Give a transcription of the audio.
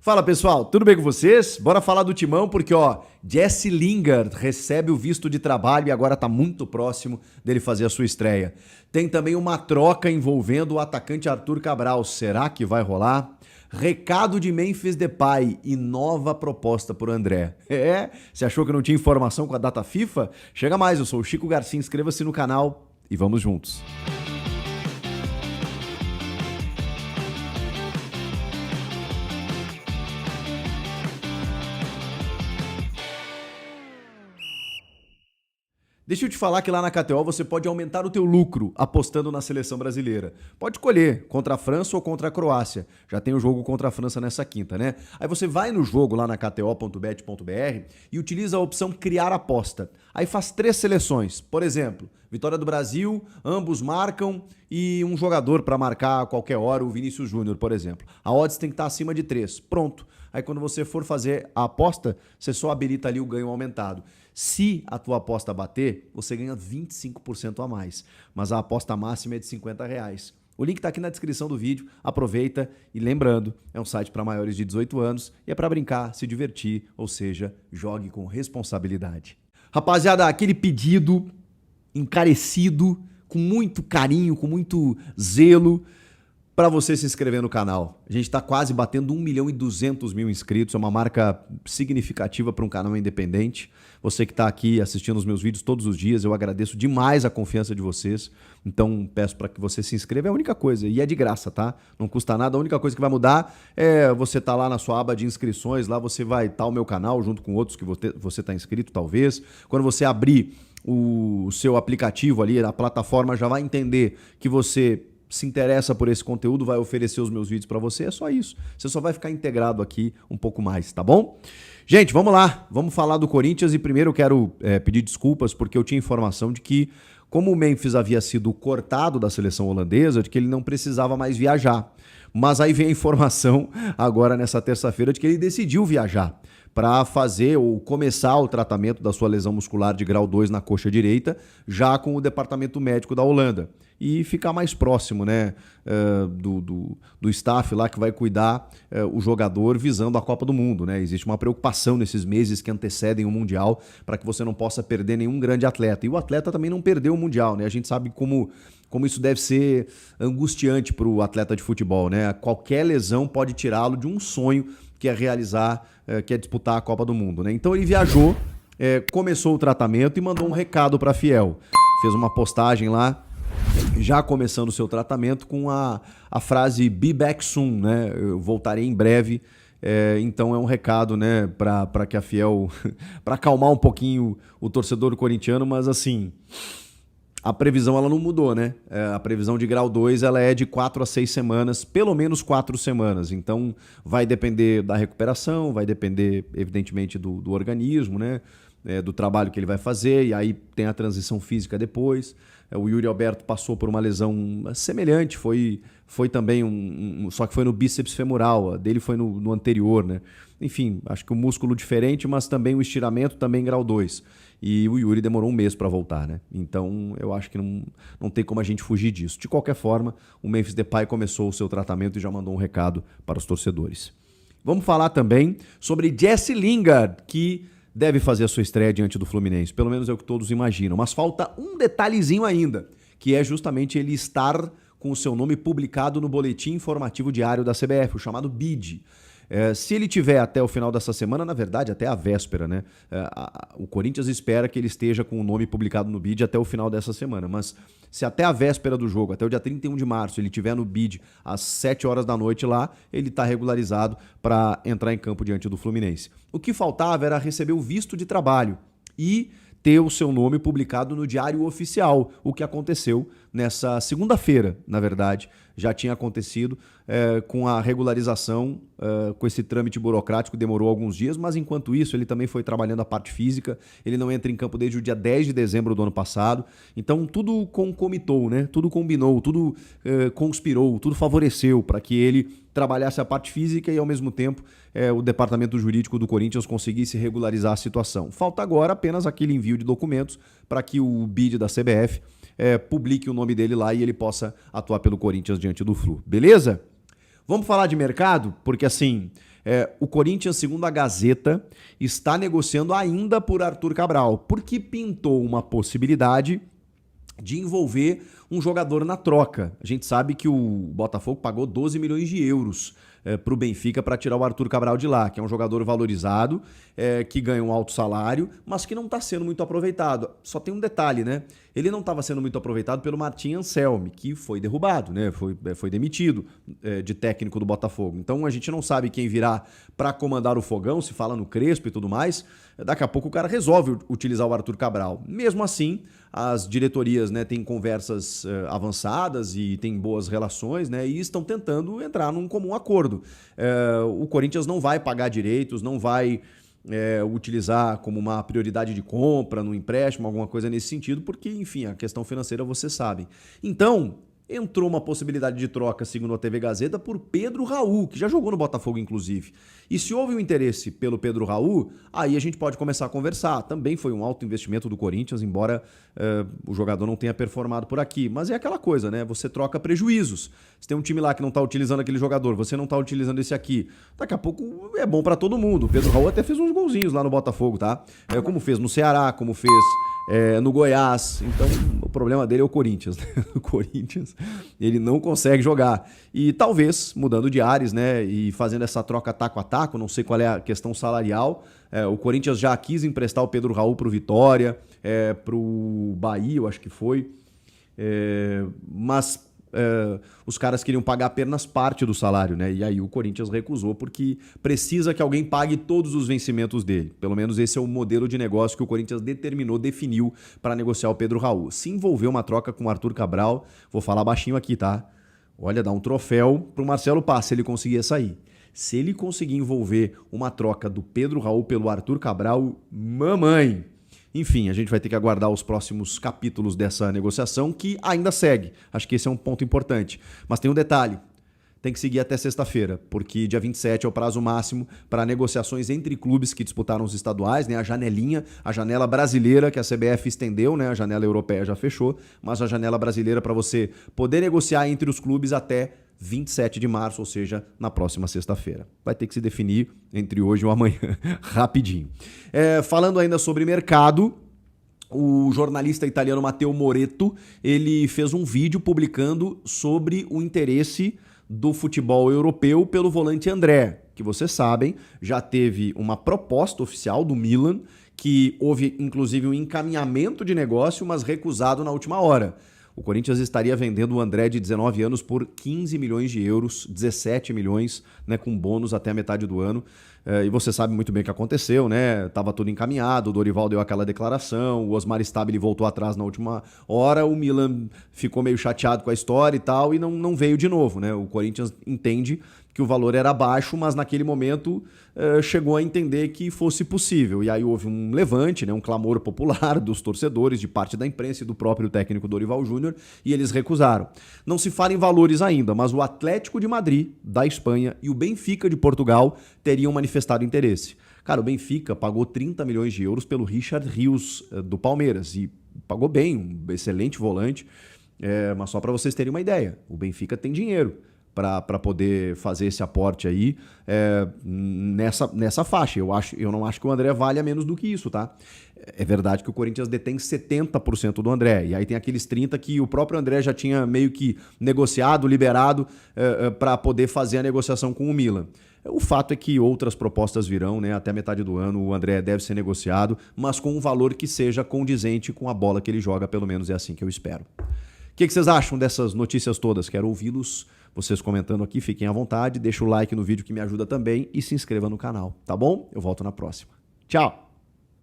Fala pessoal, tudo bem com vocês? Bora falar do Timão porque Jesse Lingard recebe o visto de trabalho e agora tá muito próximo dele fazer a sua estreia. Tem também uma troca envolvendo o atacante Arthur Cabral, será que vai rolar? Recado de Memphis Depay e nova proposta por André. Você achou que não tinha informação com a data FIFA? Chega mais, eu sou o Chico Garcia, inscreva-se no canal e vamos juntos. Deixa eu te falar que lá na KTO você pode aumentar o teu lucro apostando na seleção brasileira. Pode escolher contra a França ou contra a Croácia. Já tem o jogo contra a França nessa quinta, né? Aí você vai no jogo lá na kto.bet.br e utiliza a opção criar aposta. Aí faz 3 seleções. Por exemplo, vitória do Brasil, ambos marcam e um jogador para marcar a qualquer hora, o Vinícius Júnior, por exemplo. A odds tem que estar acima de 3. Pronto. Aí quando você for fazer a aposta, você só habilita ali o ganho aumentado. Se a tua aposta bater, você ganha 25% a mais. Mas a aposta máxima é de R$50. O link está aqui na descrição do vídeo. Aproveita e lembrando, é um site para maiores de 18 anos e é para brincar, se divertir, ou seja, jogue com responsabilidade. Rapaziada, aquele pedido encarecido, com muito carinho, com muito zelo, para você se inscrever no canal. A gente está quase batendo 1.200.000 inscritos, é uma marca significativa para um canal independente. Você que está aqui assistindo os meus vídeos todos os dias, eu agradeço demais a confiança de vocês. Então peço para que você se inscreva, é a única coisa, e é de graça, tá? Não custa nada, a única coisa que vai mudar é você tá lá na sua aba de inscrições, lá você vai estar o meu canal junto com outros que você está inscrito, talvez. Quando você abrir o seu aplicativo ali, a plataforma já vai entender que você se interessa por esse conteúdo, vai oferecer os meus vídeos para você, é só isso. Você só vai ficar integrado aqui um pouco mais, tá bom? Gente, vamos lá, vamos falar do Corinthians e primeiro eu quero pedir desculpas porque eu tinha informação de que, como o Memphis havia sido cortado da seleção holandesa, de que ele não precisava mais viajar. Mas aí vem a informação agora nessa terça-feira de que ele decidiu viajar para fazer ou começar o tratamento da sua lesão muscular de grau 2 na coxa direita, já com o departamento médico da Holanda. E ficar mais próximo, né, do staff lá que vai cuidar o jogador visando a Copa do Mundo, né? Existe uma preocupação nesses meses que antecedem o Mundial para que você não possa perder nenhum grande atleta. E o atleta também não perdeu o Mundial, né? A gente sabe como isso deve ser angustiante para o atleta de futebol, né? Qualquer lesão pode tirá-lo de um sonho que é realizar, que é disputar a Copa do Mundo, né? Então ele viajou, começou o tratamento e mandou um recado para a Fiel. Fez uma postagem lá, já começando o seu tratamento com a frase "Be back soon", né? Eu voltarei em breve. Então é um recado, né, para que a Fiel, para acalmar um pouquinho o torcedor corintiano, mas assim, a previsão ela não mudou, né? A previsão de grau 2 ela é de 4 a 6 semanas, pelo menos 4 semanas. Então vai depender da recuperação, vai depender, evidentemente, do organismo, né? Do trabalho que ele vai fazer, e aí tem a transição física depois. O Yuri Alberto passou por uma lesão semelhante, foi também só que foi no bíceps femoral, a dele foi no anterior, né? Enfim, acho que um músculo diferente, mas também o estiramento também grau 2. E o Yuri demorou um mês para voltar, né? Então eu acho que não tem como a gente fugir disso. De qualquer forma, o Memphis Depay começou o seu tratamento e já mandou um recado para os torcedores. Vamos falar também sobre Jesse Lingard, que deve fazer a sua estreia diante do Fluminense. Pelo menos é o que todos imaginam. Mas falta um detalhezinho ainda, que é justamente ele estar com o seu nome publicado no Boletim Informativo Diário da CBF, o chamado BID. Se ele tiver até o final dessa semana, na verdade até a véspera, né? O Corinthians espera que ele esteja com o nome publicado no BID até o final dessa semana, mas se até a véspera do jogo, até o dia 31 de março, ele estiver no BID às 7 horas da noite lá, ele está regularizado para entrar em campo diante do Fluminense. O que faltava era receber o visto de trabalho e ter o seu nome publicado no Diário Oficial, o que aconteceu nessa segunda-feira, na verdade. Já tinha acontecido com a regularização, com esse trâmite burocrático, demorou alguns dias, mas enquanto isso ele também foi trabalhando a parte física, ele não entra em campo desde o dia 10 de dezembro do ano passado, então tudo concomitou, né? Tudo combinou, tudo conspirou, tudo favoreceu para que ele trabalhasse a parte física e ao mesmo tempo o departamento jurídico do Corinthians conseguisse regularizar a situação. Falta agora apenas aquele envio de documentos para que o BID da CBF publique o nome dele lá e ele possa atuar pelo Corinthians diante do Flu. Beleza? Vamos falar de mercado? Porque assim, o Corinthians, segundo a Gazeta, está negociando ainda por Arthur Cabral, porque pintou uma possibilidade de envolver um jogador na troca. A gente sabe que o Botafogo pagou 12 milhões de euros para o Benfica para tirar o Arthur Cabral de lá, que é um jogador valorizado, que ganha um alto salário, mas que não está sendo muito aproveitado. Só tem um detalhe, né? Ele não estava sendo muito aproveitado pelo Martim Anselmi, que foi derrubado, né? Foi demitido de técnico do Botafogo. Então a gente não sabe quem virá para comandar o Fogão, se fala no Crespo e tudo mais. Daqui a pouco o cara resolve utilizar o Arthur Cabral. Mesmo assim, as diretorias, né, têm conversas avançadas e têm boas relações, né, e estão tentando entrar num comum acordo. O Corinthians não vai pagar direitos, não vai utilizar como uma prioridade de compra no empréstimo, alguma coisa nesse sentido, porque, enfim, a questão financeira vocês sabem. Então, entrou uma possibilidade de troca, segundo a TV Gazeta, por Pedro Raul, que já jogou no Botafogo, inclusive. E se houve um interesse pelo Pedro Raul, aí a gente pode começar a conversar. Também foi um alto investimento do Corinthians, embora o jogador não tenha performado por aqui. Mas é aquela coisa, né? Você troca prejuízos. Se tem um time lá que não está utilizando aquele jogador, você não está utilizando esse aqui, daqui a pouco é bom para todo mundo. O Pedro Raul até fez uns golzinhos lá no Botafogo, tá? Como fez no Ceará, como fez no Goiás. Então, o problema dele é o Corinthians, né? O Corinthians, ele não consegue jogar. E talvez, mudando de ares, né, e fazendo essa troca taco a taco, não sei qual é a questão salarial, o Corinthians já quis emprestar o Pedro Raul pro Vitória, pro Bahia, eu acho que foi, mas os caras queriam pagar apenas parte do salário, né? E aí o Corinthians recusou porque precisa que alguém pague todos os vencimentos dele. Pelo menos esse é o modelo de negócio que o Corinthians definiu para negociar o Pedro Raul. Se envolver uma troca com o Arthur Cabral, vou falar baixinho aqui, tá? Olha, dá um troféu pro Marcelo Paz se ele conseguir sair. Se ele conseguir envolver uma troca do Pedro Raul pelo Arthur Cabral, mamãe! Enfim, a gente vai ter que aguardar os próximos capítulos dessa negociação, que ainda segue. Acho que esse é um ponto importante. Mas tem um detalhe. Tem que seguir até sexta-feira, porque dia 27 é o prazo máximo para negociações entre clubes que disputaram os estaduais, né? A janelinha, a janela brasileira que a CBF estendeu, né? A janela europeia já fechou, mas a janela brasileira para você poder negociar entre os clubes até 27 de março, ou seja, na próxima sexta-feira. Vai ter que se definir entre hoje ou amanhã, rapidinho. Falando ainda sobre mercado, o jornalista italiano Matteo Moretto, ele fez um vídeo publicando sobre o interesse do futebol europeu pelo volante André, que vocês sabem, já teve uma proposta oficial do Milan, que houve inclusive um encaminhamento de negócio, mas recusado na última hora. O Corinthians estaria vendendo o André de 19 anos por 15 milhões de euros, 17 milhões, né, com bônus até a metade do ano. E você sabe muito bem o que aconteceu, né? Tava tudo encaminhado, o Dorival deu aquela declaração, o Osmar Stabile voltou atrás na última hora, o Milan ficou meio chateado com a história e tal, e não veio de novo, né? O Corinthians entende que o valor era baixo, mas naquele momento chegou a entender que fosse possível. E aí houve um levante, né, um clamor popular dos torcedores, de parte da imprensa e do próprio técnico Dorival Júnior, e eles recusaram. Não se fala em valores ainda, mas o Atlético de Madrid, da Espanha, e o Benfica de Portugal teriam manifestado interesse. Cara, o Benfica pagou 30 milhões de euros pelo Richard Rios, do Palmeiras, e pagou bem, um excelente volante, mas só para vocês terem uma ideia, o Benfica tem dinheiro para poder fazer esse aporte aí nessa faixa. Eu não acho que o André valha menos do que isso, tá? É verdade que o Corinthians detém 70% do André, e aí tem aqueles 30% que o próprio André já tinha meio que negociado, liberado para poder fazer a negociação com o Milan. O fato é que outras propostas virão, né? Até metade do ano o André deve ser negociado, mas com um valor que seja condizente com a bola que ele joga, pelo menos é assim que eu espero. O que vocês acham dessas notícias todas? Quero ouvi-los, vocês comentando aqui, fiquem à vontade, deixa o like no vídeo que me ajuda também e se inscreva no canal, tá bom? Eu volto na próxima. Tchau!